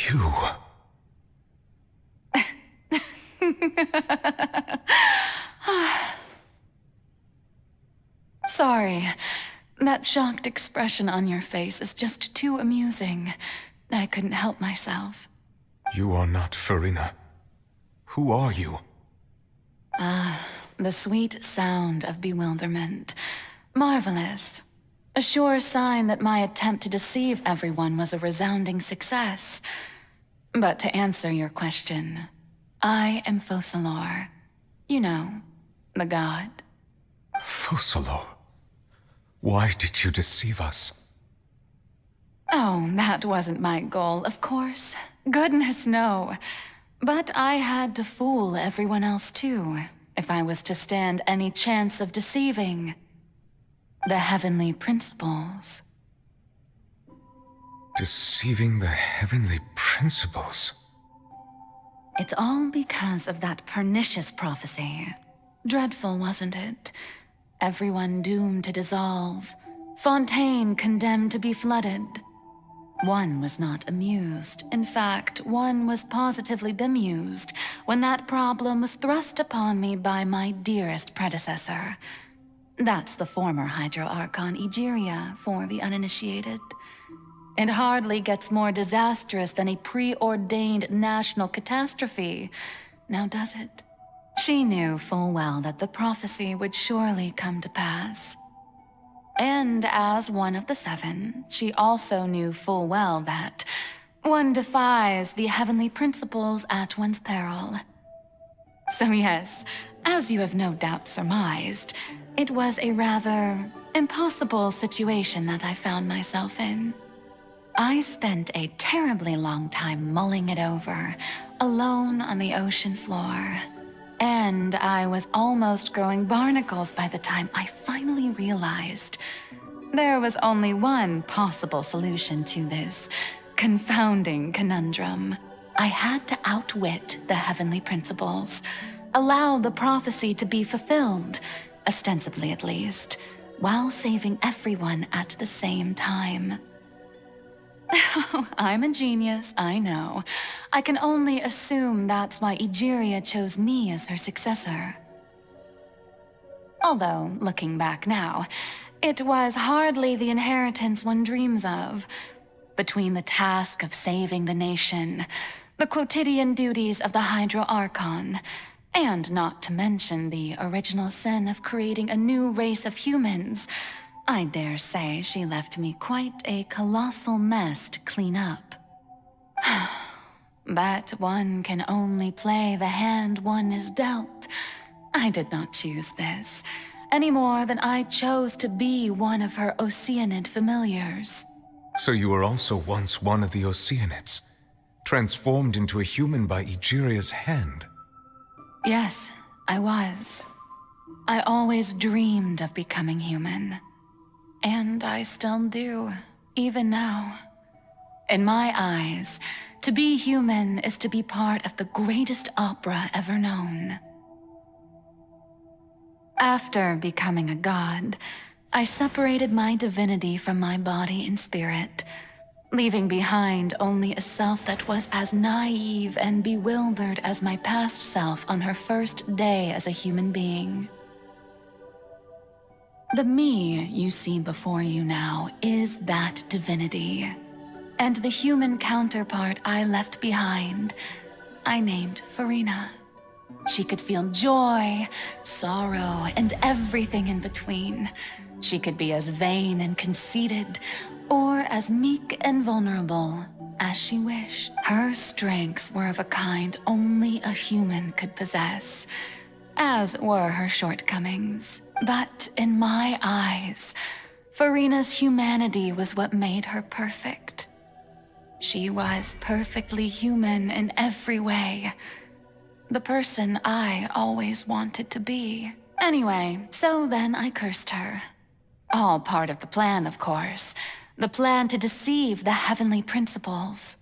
You... Sorry. That shocked expression on your face is just too amusing. I couldn't help myself. You are not Farina. Who are you? The sweet sound of bewilderment. Marvelous. A sure sign that my attempt to deceive everyone was a resounding success. But to answer your question, I am Focalor. You know, the god. Focalor. Why did you deceive us? Oh, that wasn't my goal, of course. Goodness, no. But I had to fool everyone else too, if I was to stand any chance of deceiving the heavenly principles. Deceiving the heavenly principles? It's all because of that pernicious prophecy. Dreadful, wasn't it? Everyone doomed to dissolve. Fontaine condemned to be flooded. One was not amused. In fact, one was positively bemused when that problem was thrust upon me by my dearest predecessor. That's the former Hydro-Archon Egeria for the uninitiated. It hardly gets more disastrous than a preordained national catastrophe, now does it? She knew full well that the prophecy would surely come to pass. And as one of the seven, she also knew full well that one defies the heavenly principles at one's peril. So yes, as you have no doubt surmised, it was a rather impossible situation that I found myself in. I spent a terribly long time mulling it over, alone on the ocean floor. And I was almost growing barnacles by the time I finally realized there was only one possible solution to this confounding conundrum. I had to outwit the heavenly principles, allow the prophecy to be fulfilled, ostensibly at least, while saving everyone at the same time. I'm a genius, I know. I can only assume that's why Egeria chose me as her successor. Although, looking back now, it was hardly the inheritance one dreams of. Between the task of saving the nation, the quotidian duties of the Hydro-Archon, and not to mention the original sin of creating a new race of humans, I dare say she left me quite a colossal mess to clean up. But one can only play the hand one is dealt. I did not choose this, any more than I chose to be one of her Oceanid familiars. So you were also once one of the Oceanids, transformed into a human by Egeria's hand. Yes, I was. I always dreamed of becoming human. And I still do, even now. In my eyes, to be human is to be part of the greatest opera ever known. After becoming a god, I separated my divinity from my body and spirit, leaving behind only a self that was as naive and bewildered as my past self on her first day as a human being. The me you see before you now is that divinity, and the human counterpart I left behind, I named Farina. She could feel joy, sorrow, and everything in between. She could be as vain and conceited, or as meek and vulnerable as she wished. Her strengths were of a kind only a human could possess, as were her shortcomings. But in my eyes, Farina's humanity was what made her perfect. She was perfectly human in every way. The person I always wanted to be. Anyway, so then I cursed her. All part of the plan, of course. The plan to deceive the heavenly principles.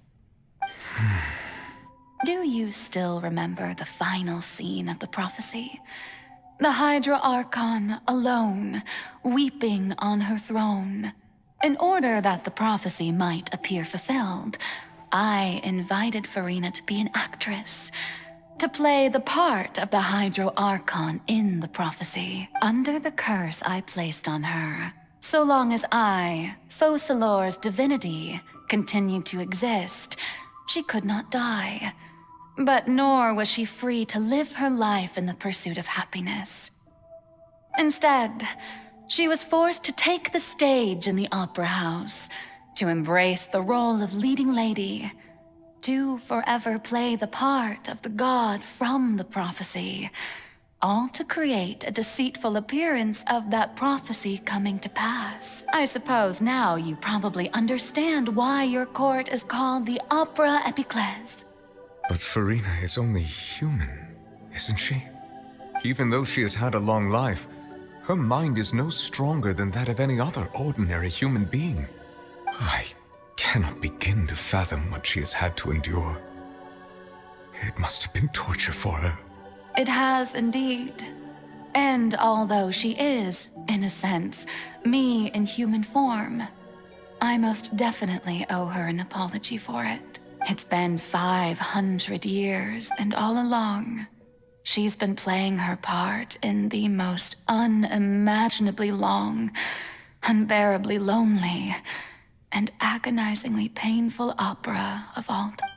Do you still remember the final scene of the prophecy? The Hydro-Archon alone, weeping on her throne. In order that the prophecy might appear fulfilled, I invited Farina to be an actress, to play the part of the Hydro Archon in the prophecy, under the curse I placed on her. So long as I, Focalor's divinity, continued to exist, she could not die. But nor was she free to live her life in the pursuit of happiness. Instead, she was forced to take the stage in the opera house, to embrace the role of leading lady, to forever play the part of the god from the prophecy, all to create a deceitful appearance of that prophecy coming to pass. I suppose now you probably understand why your court is called the Opera Epiclese. But Farina is only human, isn't she? Even though she has had a long life, her mind is no stronger than that of any other ordinary human being. I cannot begin to fathom what she has had to endure. It must have been torture for her. It has indeed. And although she is, in a sense, me in human form, I most definitely owe her an apology for it. It's been 500 years, and all along, she's been playing her part in the most unimaginably long, unbearably lonely, and agonizingly painful opera of all time.